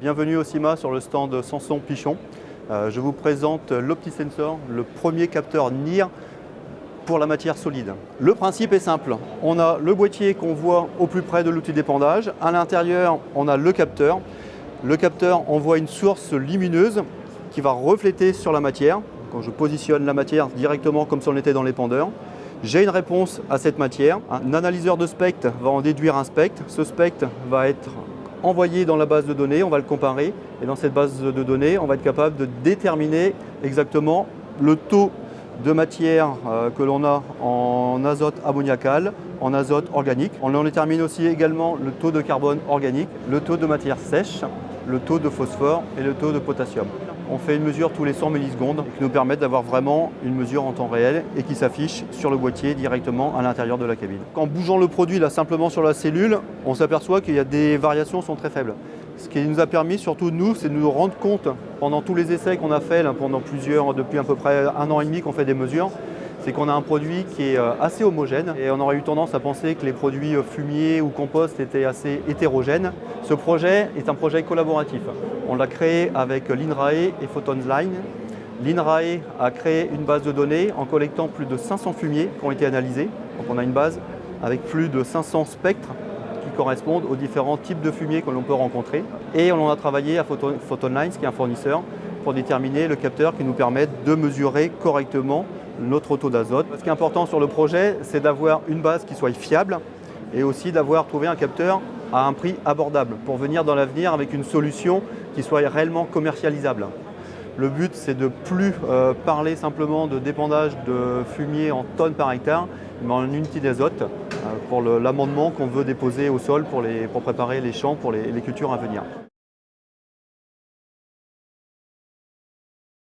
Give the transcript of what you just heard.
Bienvenue au CIMA sur le stand Samson Pichon. Je vous présente l'OptiSensor, le premier capteur NIR pour la matière solide. Le principe est simple. On a le boîtier qu'on voit au plus près de l'outil d'épandage. À l'intérieur, on a le capteur. Le capteur envoie une source lumineuse qui va refléter sur la matière. Quand je positionne la matière directement comme si on était dans l'épandeur, j'ai une réponse à cette matière. Un analyseur de spectre va en déduire un spectre. Ce spectre va être envoyé dans la base de données, on va le comparer. Et dans cette base de données, on va être capable de déterminer exactement le taux de matière que l'on a en azote ammoniacal, en azote organique. On en détermine aussi également le taux de carbone organique, le taux de matière sèche, le taux de phosphore et le taux de potassium. On fait une mesure tous les 100 millisecondes qui nous permettent d'avoir vraiment une mesure en temps réel et qui s'affiche sur le boîtier directement à l'intérieur de la cabine. En bougeant le produit là simplement sur la cellule, on s'aperçoit qu'il y a des variations qui sont très faibles. Ce qui nous a permis, surtout nous, c'est de nous rendre compte pendant tous les essais qu'on a fait là, depuis à peu près 1 an et demi qu'on fait des mesures, c'est qu'on a un produit qui est assez homogène et on aurait eu tendance à penser que les produits fumiers ou compost étaient assez hétérogènes. Ce projet est un projet collaboratif. On l'a créé avec l'INRAE et PhotonLine. L'INRAE a créé une base de données en collectant plus de 500 fumiers qui ont été analysés. Donc on a une base avec plus de 500 spectres qui correspondent aux différents types de fumier que l'on peut rencontrer. Et on en a travaillé à PhotonLine, qui est un fournisseur, pour déterminer le capteur qui nous permet de mesurer correctement notre taux d'azote. Ce qui est important sur le projet, c'est d'avoir une base qui soit fiable et aussi d'avoir trouvé un capteur à un prix abordable pour venir dans l'avenir avec une solution qui soit réellement commercialisable. Le but, c'est de ne plus parler simplement de dépendage de fumier en tonnes par hectare, mais en unité d'azote pour l'amendement qu'on veut déposer au sol pour préparer les champs pour les cultures à venir.